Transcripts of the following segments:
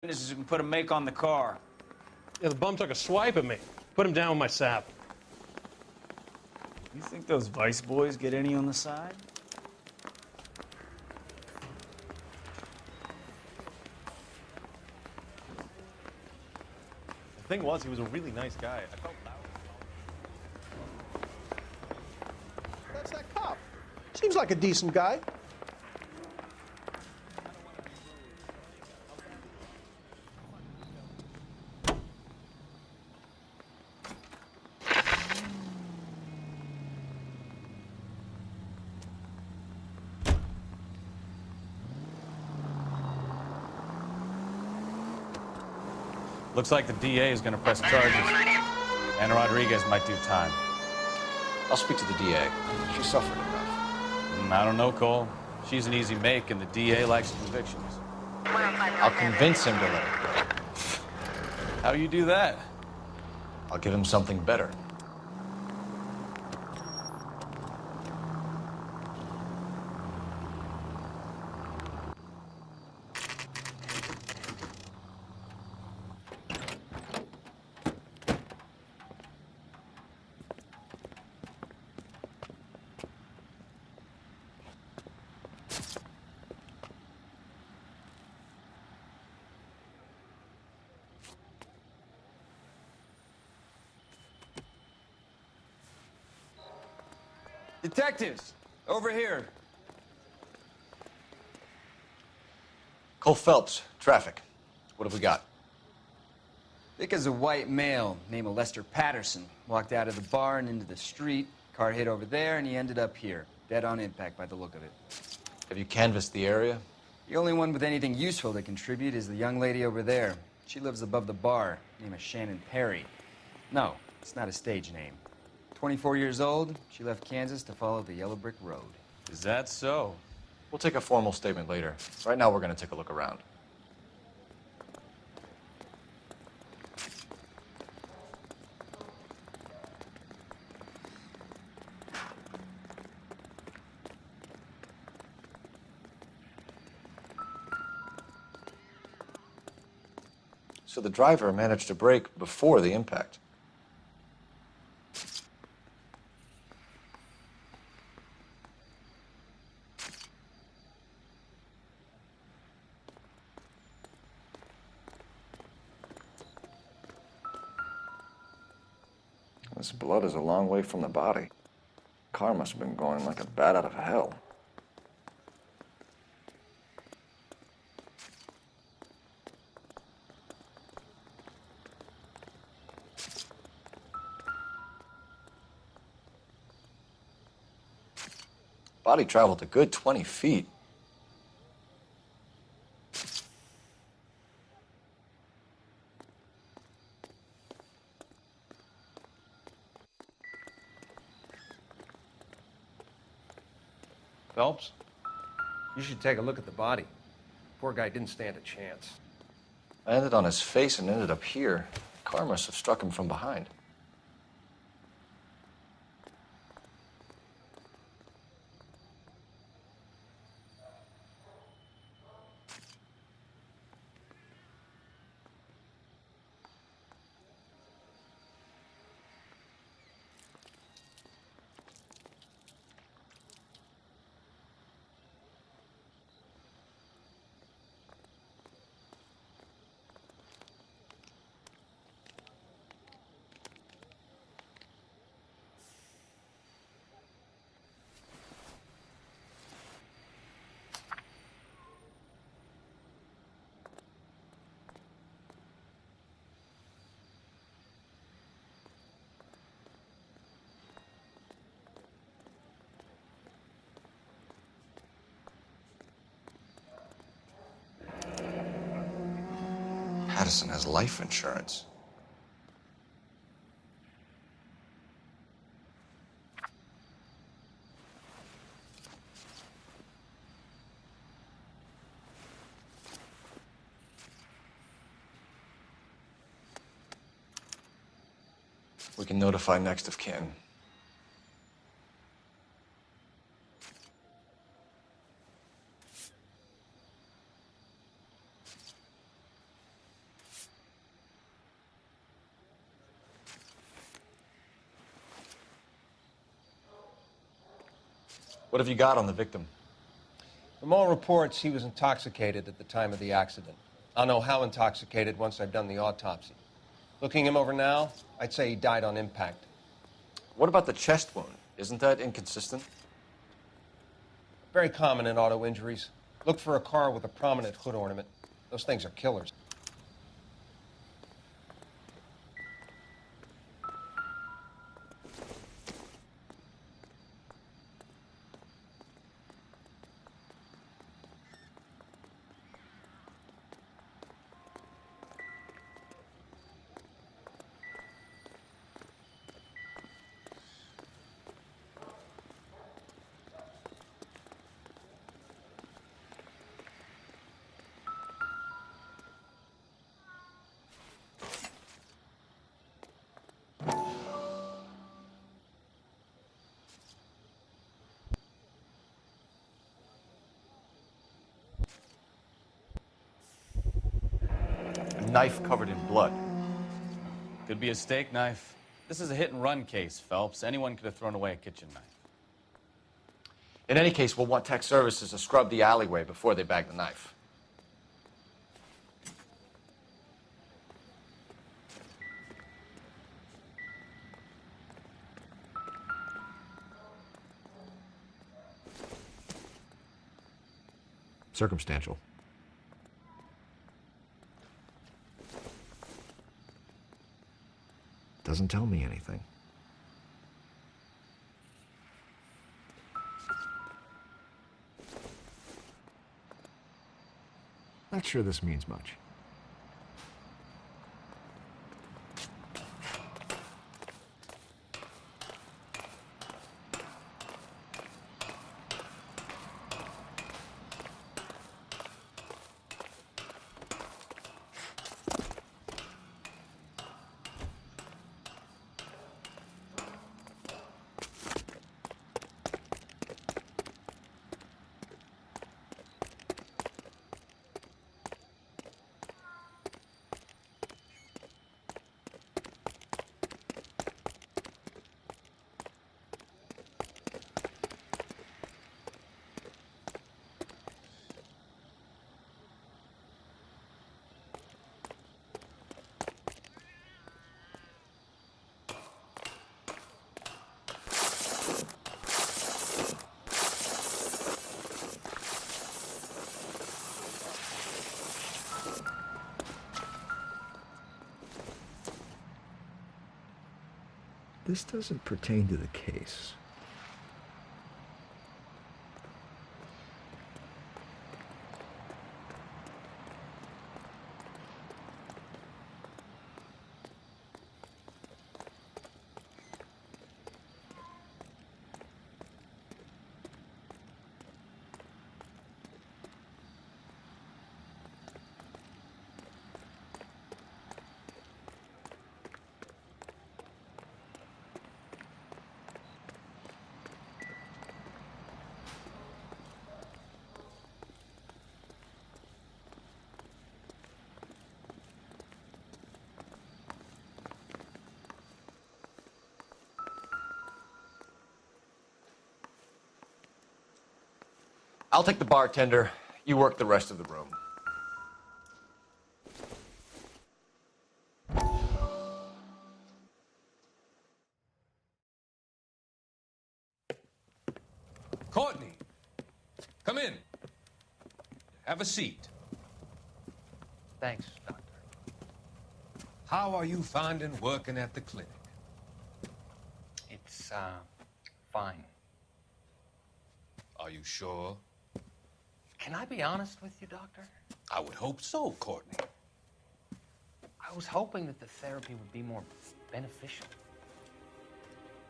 Witnesses who can put a make on the car. Yeah, the bum took a swipe at me. Put him down with my sap. You think those Vice boys get any on the side? The thing was, he was a really nice guy. I felt bad. That's that cop. Seems like a decent guy. Looks like the DA is going to press charges. And Rodriguez might do time. I'll speak to the DA. She suffered enough. I don't know, Cole. She's an easy make, and the DA likes convictions. I'll convince him to let it go. How do you do that? I'll give him something better. Detectives, over here. Cole Phelps, traffic. What have we got? Vic is a white male named Lester Patterson. Walked out of the bar and into the street. Car hit over there, and he ended up here. Dead on impact by the look of it. Have you canvassed the area? The only one with anything useful to contribute is the young lady over there. She lives above the bar. Name is Shannon Perry. No, it's not a stage name. 24 years old, she left Kansas to follow the yellow brick road. Is that so? We'll take a formal statement later. Right now, we're going to take a look around. So the driver managed to brake before the impact. This blood is a long way from the body. Car must have been going like a bat out of hell. Body traveled a good 20 feet. Phelps, you should take a look at the body. Poor guy didn't stand a chance. I landed on his face and ended up here. Car must have struck him from behind. Patterson has life insurance. We can notify next of kin. What have you got on the victim? From all reports, he was intoxicated at the time of the accident. I'll know how intoxicated once I've done the autopsy. Looking him over now, I'd say he died on impact. What about the chest wound? Isn't that inconsistent? Very common in auto injuries. Look for a car with a prominent hood ornament. Those things are killers. A knife covered in blood. Could be a steak knife. This is a hit-and-run case, Phelps. Anyone could have thrown away a kitchen knife. In any case, we'll want tech services to scrub the alleyway before they bag the knife. Circumstantial. Doesn't tell me anything. Not sure this means much. This doesn't pertain to the case. I'll take the bartender. You work the rest of the room. Courtney, come in. Have a seat. Thanks, Doctor. How are you finding working at the clinic? It's, fine. Are you sure? Can I be honest with you, Doctor? I would hope so, Courtney. I was hoping that the therapy would be more beneficial.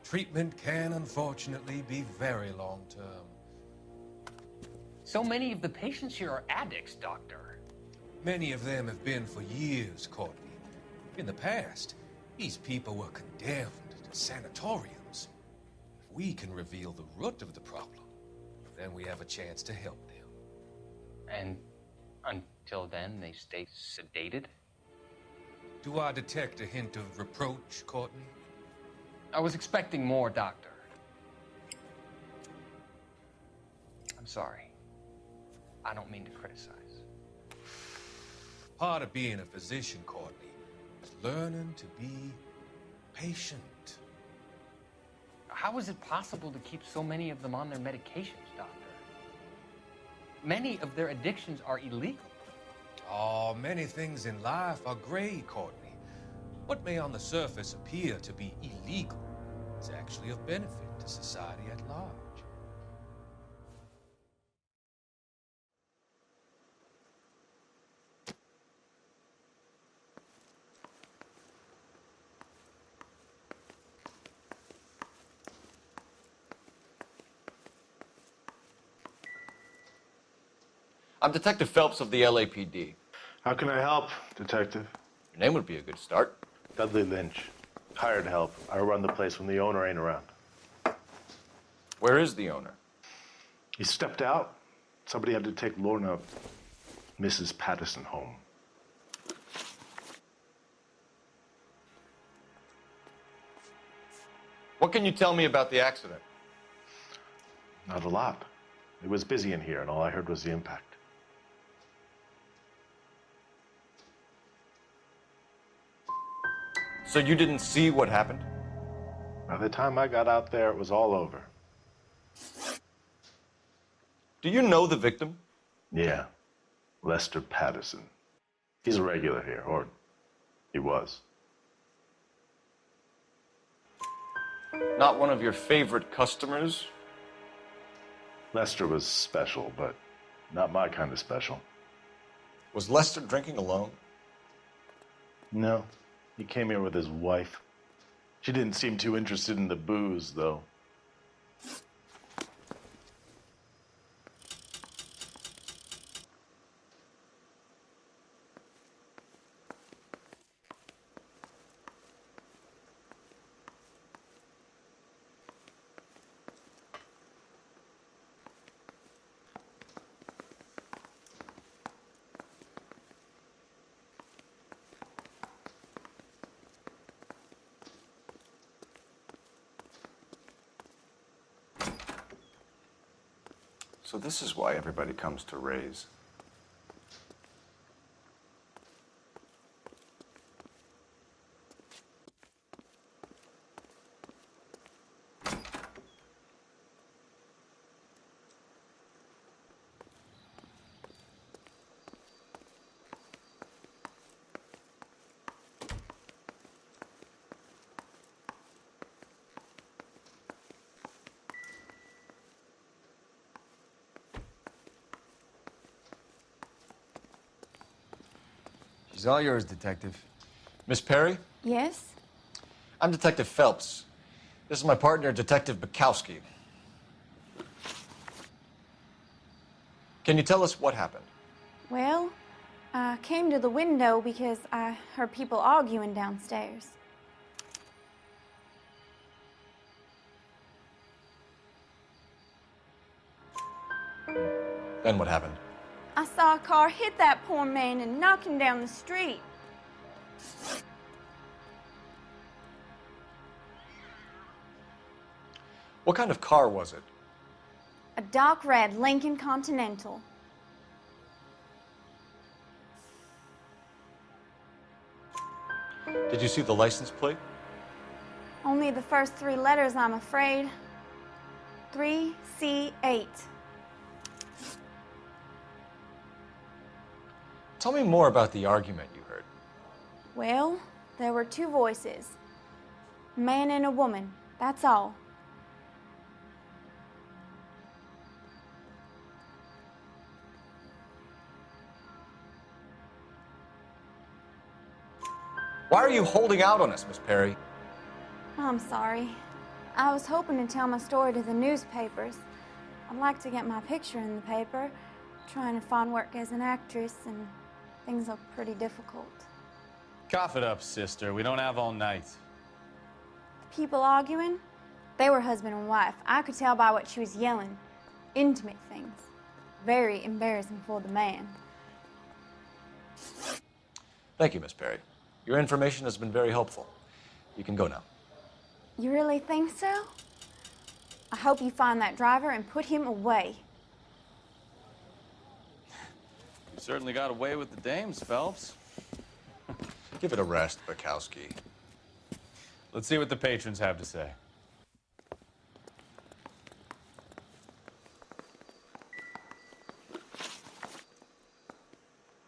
Treatment can, unfortunately, be very long-term. So many of the patients here are addicts, Doctor. Many of them have been for years, Courtney. In the past, these people were condemned to sanatoriums. If we can reveal the root of the problem, then we have a chance to help them. And until then, they stay sedated? Do I detect a hint of reproach, Courtney? I was expecting more, Doctor. sorry. I don't mean to criticize. Part of being a physician, Courtney, is learning to be patient. How is it possible to keep so many of them on their medications, Doctor? Many of their addictions are illegal. Oh, many things in life are gray, Courtney. What may on the surface appear to be illegal is actually of benefit to society at large. I'm Detective Phelps of the LAPD. How can I help, Detective? Your name would be a good start. Dudley Lynch. Hired help. I run the place when the owner ain't around. Where is the owner? He stepped out. Somebody had to take Lorna, Mrs. Patterson, home. What can you tell me about the accident? Not a lot. It was busy in here, and all I heard was the impact. So you didn't see what happened? By the time I got out there, it was all over. Do you know the victim? Yeah. Lester Patterson. He's a regular here, or he was. Not one of your favorite customers? Lester was special, but not my kind of special. Was Lester drinking alone? No. He came here with his wife. She didn't seem too interested in the booze, though. So this is why everybody comes to Ray's. She's all yours, Detective. Miss Perry? Yes? I'm Detective Phelps. This is my partner, Detective Bukowski. Can you tell us what happened? Well, I came to the window because I heard people arguing downstairs. Then what happened? I saw a car hit that poor man and knock him down the street. What kind of car was it? A dark red Lincoln Continental. Did you see the license plate? Only the first three letters, I'm afraid. 3C8. Tell me more about the argument you heard. Well, there were two voices. A man and a woman, that's all. Why are you holding out on us, Miss Perry? I'm sorry. I was hoping to tell my story to the newspapers. I'd like to get my picture in the paper, trying to find work as an actress, and things look pretty difficult. Cough it up, sister. We don't have all night. The people arguing, they were husband and wife. I could tell by what she was yelling. Intimate things. Very embarrassing for the man. Thank you, Miss Perry. Your information has been very helpful. You can go now. You really think so? I hope you find that driver and put him away. certainly got away with the dames, Phelps. Give it a rest, Bukowski. Let's see what the patrons have to say.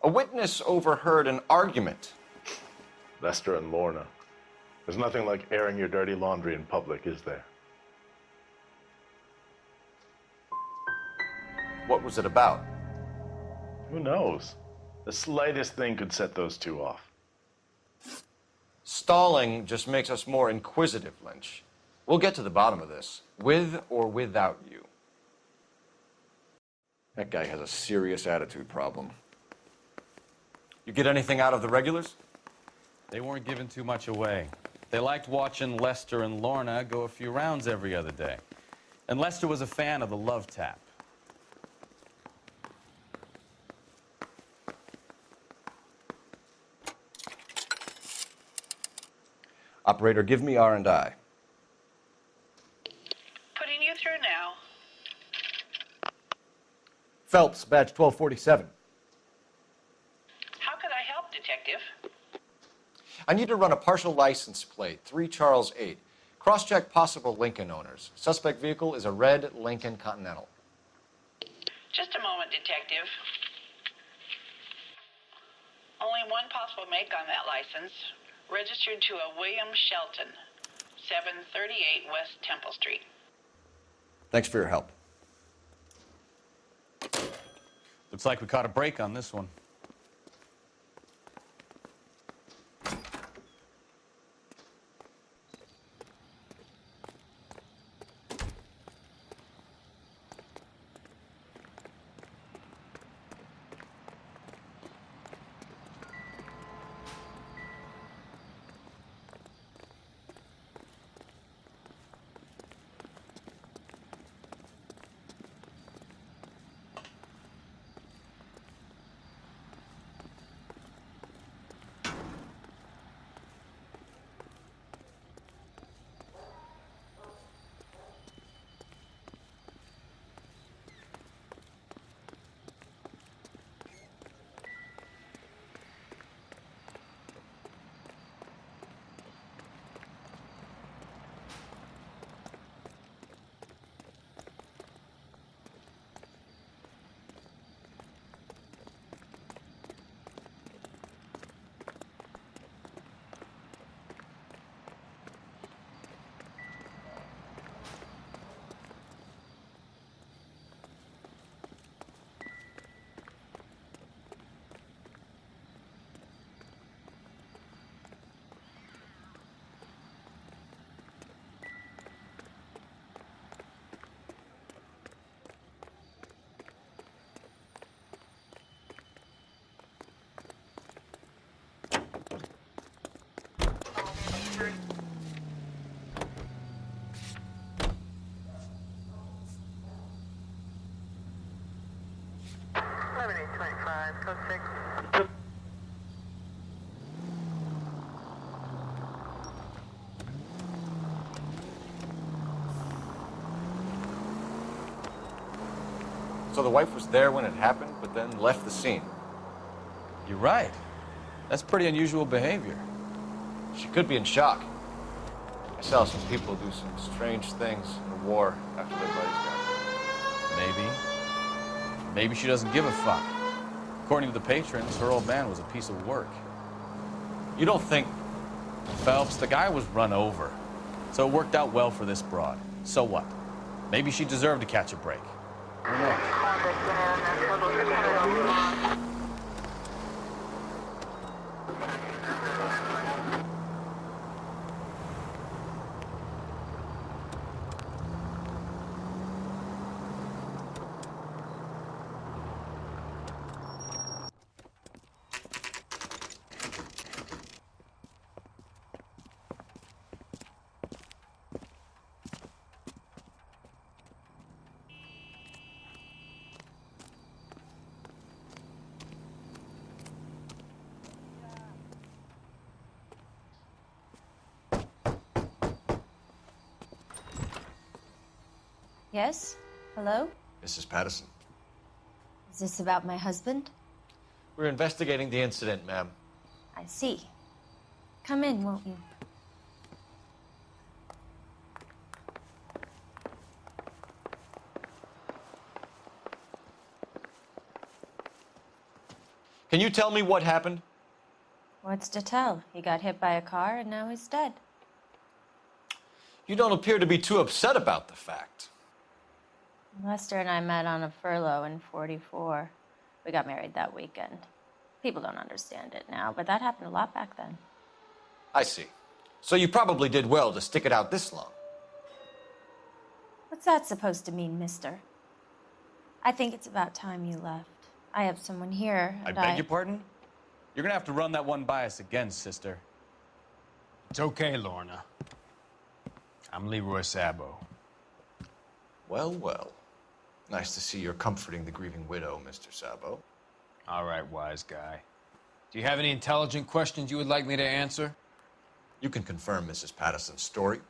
A witness overheard an argument. Lester and Lorna. There's nothing like airing your dirty laundry in public, is there? What was it about? Who knows? The slightest thing could set those two off. Stalling just makes us more inquisitive, Lynch. We'll get to the bottom of this, with or without you. That guy has a serious attitude problem. You get anything out of the regulars? They weren't giving too much away. They liked watching Lester and Lorna go a few rounds every other day. And Lester was a fan of the love tap. Operator, give me R&I. Putting you through now. Phelps, badge 1247. How could I help, Detective? I need to run a partial license plate, 3 Charles 8. Cross-check possible Lincoln owners. Suspect vehicle is a red Lincoln Continental. Just a moment, Detective. Only one possible make on that license. Registered to a William Shelton, 738 West Temple Street. Thanks for your help. Looks like we caught a break on this one. So the wife was there when it happened, but then left the scene. You're right. That's pretty unusual behavior. She could be in shock. I saw some people do some strange things in the war after their buddies got Maybe. Maybe she doesn't give a fuck. According to the patrons, her old man was a piece of work. You don't think... Phelps, the guy was run over. So it worked out well for this broad. So what? Maybe she deserved to catch a break. Who knows? Yes? Hello? Mrs. Patterson. Is this about my husband? We're investigating the incident, ma'am. I see. Come in, won't you? Can you tell me what happened? What's to tell? He got hit by a car and now he's dead. You don't appear to be too upset about the fact. Lester and I met on a furlough in '44. We got married that weekend. People don't understand it now, but that happened a lot back then. I see. So you probably did well to stick it out this long. What's that supposed to mean, mister? I think it's about time you left. I have someone here, I and beg your pardon? You're gonna have to run that one by us again, sister. It's okay, Lorna. I'm Leroy Sabo. Well, well. Nice to see you're comforting the grieving widow, Mr. Sabo. All right, wise guy. Do you have any intelligent questions you would like me to answer? You can confirm Mrs. Patterson's story.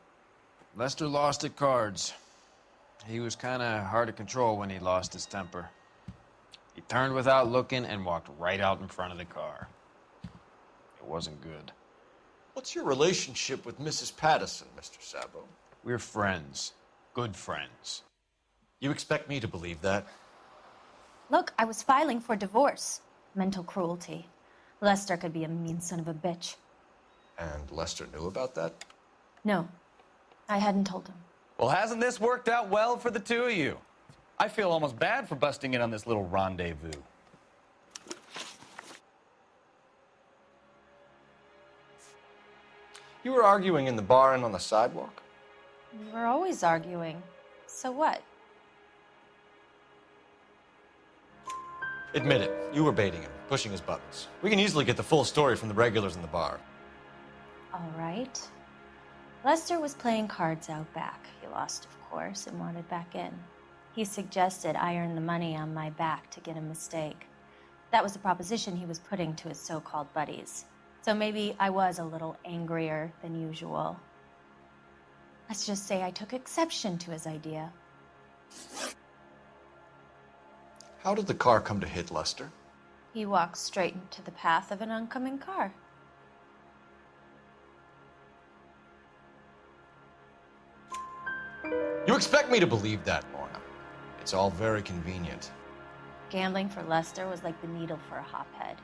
Lester lost at cards. He was kind of hard to control when he lost his temper. He turned without looking and walked right out in front of the car. It wasn't good. What's your relationship with Mrs. Patterson, Mr. Sabo? We're friends. Good friends. You expect me to believe that? Look, I was filing for divorce. Mental cruelty. Lester could be a mean son of a bitch. And Lester knew about that? No, I hadn't told him. Well, hasn't this worked out well for the two of you? I feel almost bad for busting in on this little rendezvous. You were arguing in the bar and on the sidewalk? We were always arguing. So what? Admit it, you were baiting him, pushing his buttons. We can easily get the full story from the regulars in the bar. All right. Lester was playing cards out back. He lost, of course, and wanted back in. He suggested I earn the money on my back to get a mistake. That was the proposition he was putting to his so-called buddies. So maybe I was a little angrier than usual. Let's just say I took exception to his idea. How did the car come to hit Lester? He walked straight into the path of an oncoming car. You expect me to believe that, Lorna? It's all very convenient. Gambling for Lester was like the needle for a hophead.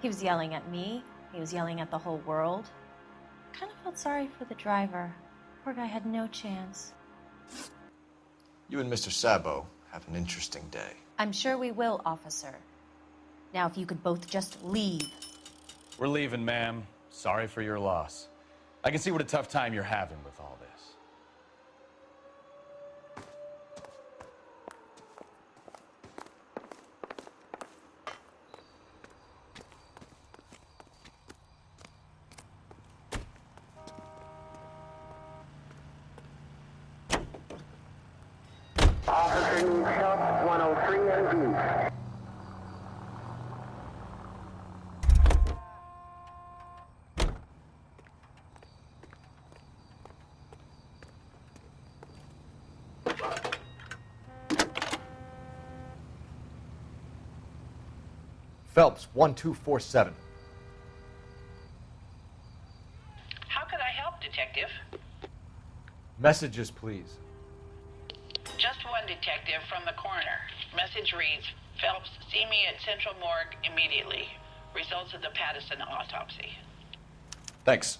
He was yelling at me. He was yelling at the whole world. I kind of felt sorry for the driver. Poor guy had no chance. You and Mr. Sabo have an interesting day. I'm sure we will, officer. Now, if you could both just leave. We're leaving, ma'am. Sorry for your loss. I can see what a tough time you're having with all this. Officer needs help, 103 and B. Phelps, 1247. How could I help, Detective? Messages, please. Just one detective from the coroner. Message reads, Phelps, see me at Central Morgue immediately. Results of the Patterson autopsy. Thanks.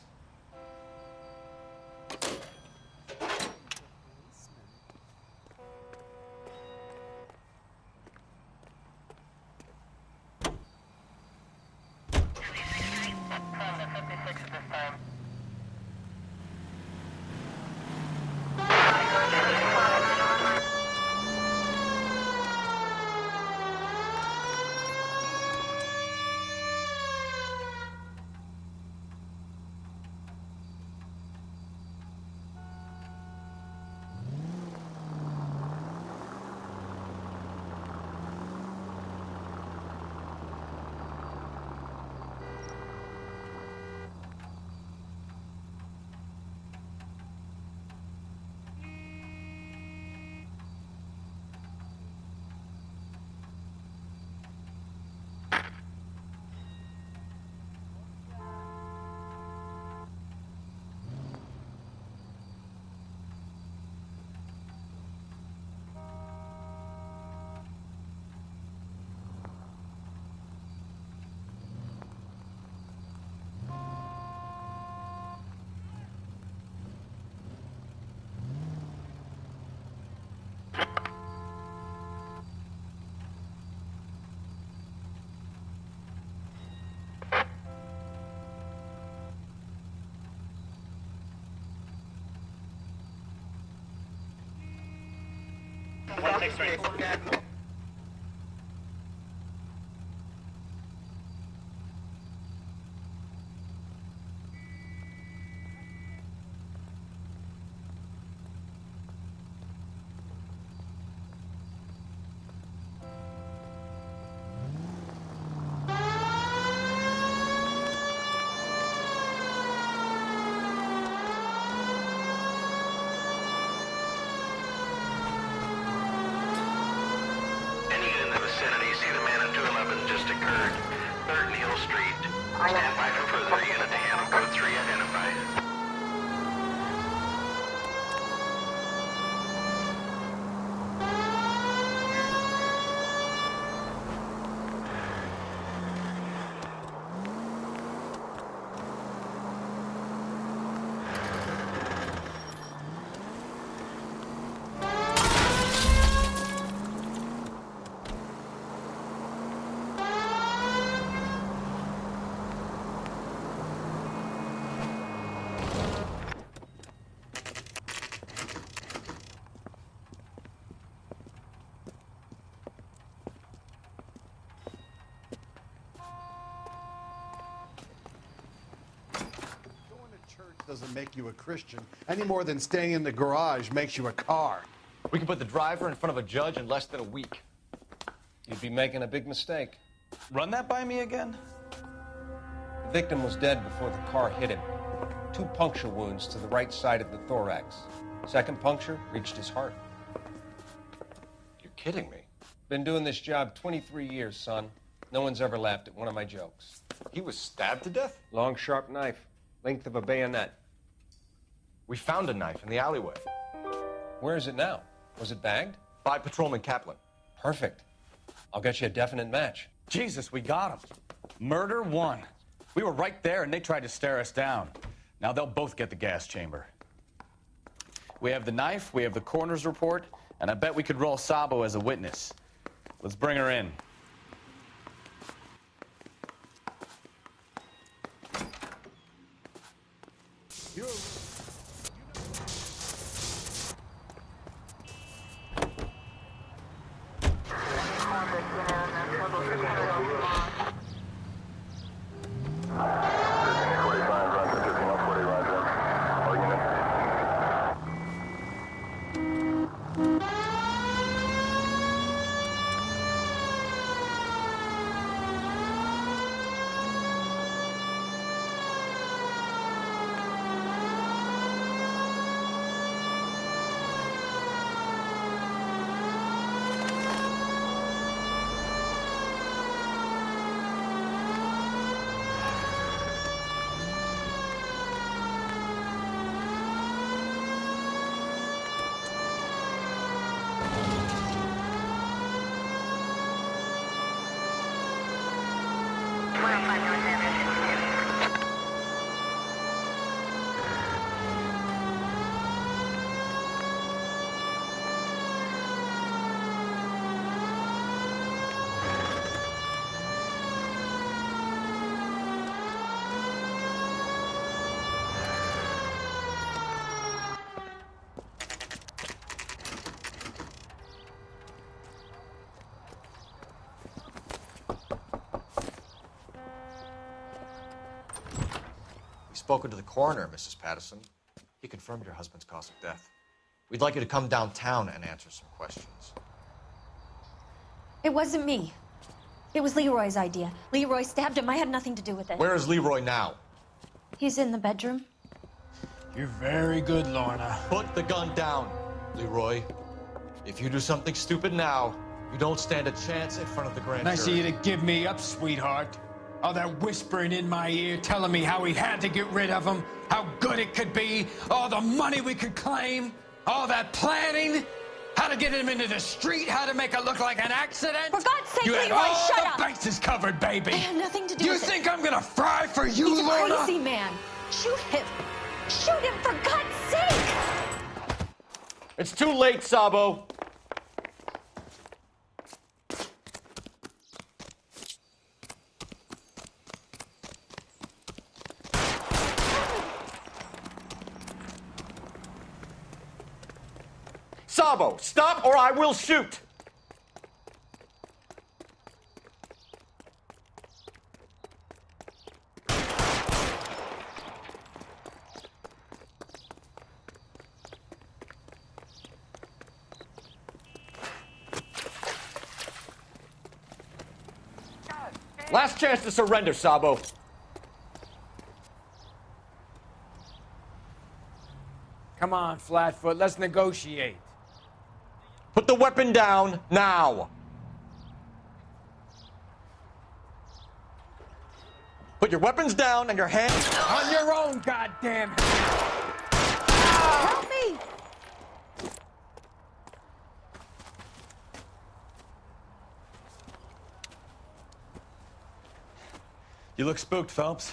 Any in the vicinity, see the man at 211 just occurred. 3rd Neal Street. Stand by for further unit to handle code 3 identified. Doesn't make you a Christian any more than staying in the garage makes you a car. We can put the driver in front of a judge in less than a week. You'd be making a big mistake. Run that by me again? The victim was dead before the car hit him. 2 puncture wounds to the right side of the thorax. Second puncture reached his heart. You're kidding me. Been doing this job 23 years, son. No one's ever laughed at one of my jokes. He was stabbed to death? Long, sharp knife. Length of a bayonet. We found a knife in the alleyway. Where is it now? Was it bagged? By Patrolman Kaplan. Perfect. I'll get you a definite match. Jesus, we got him. Murder 1. We were right there and they tried to stare us down. Now they'll both get the gas chamber. We have the knife, we have the coroner's report, and I bet we could roll Sabo as a witness. Let's bring her in. Spoken to the coroner, Mrs. Patterson. He confirmed your husband's cause of death. We'd like you to come downtown and answer some questions. It wasn't me. It was Leroy's idea. Leroy stabbed him. I had nothing to do with it. Where is Leroy now? He's in the bedroom. You're very good, Lorna. Put the gun down, Leroy. If you do something stupid now, you don't stand a chance in front of the grand Nice of jury. you to give me up, sweetheart. All that whispering in my ear, telling me how we had to get rid of him, how good it could be, all the money we could claim, all that planning, how to get him into the street, how to make it look like an accident. For God's sake, you had Leroy, all shut the up! bases covered, baby. I had nothing to do You with it. think I'm gonna fry for you, He's a Lorna? crazy man. Shoot him. Shoot him, for God's sake! It's too late, Sabo. Sabo, stop or I will shoot! Last chance to surrender, Sabo. Come on, Flatfoot, let's negotiate. Put the weapon down, now! Put your weapons down and your hands... On your own, goddammit! Help me! You look spooked, Phelps.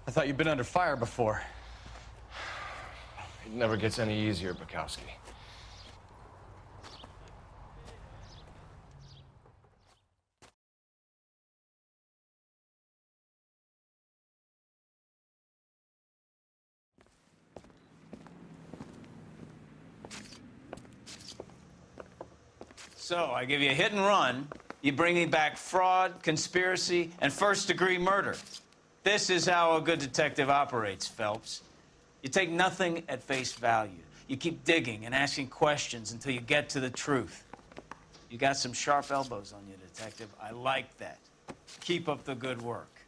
I thought you'd been under fire before. It never gets any easier, Bukowski. So, I give you a hit and run. You bring me back fraud, conspiracy, and first-degree murder. This is how a good detective operates, Phelps. You take nothing at face value. You keep digging and asking questions until you get to the truth. You got some sharp elbows on you, detective. I like that. Keep up the good work.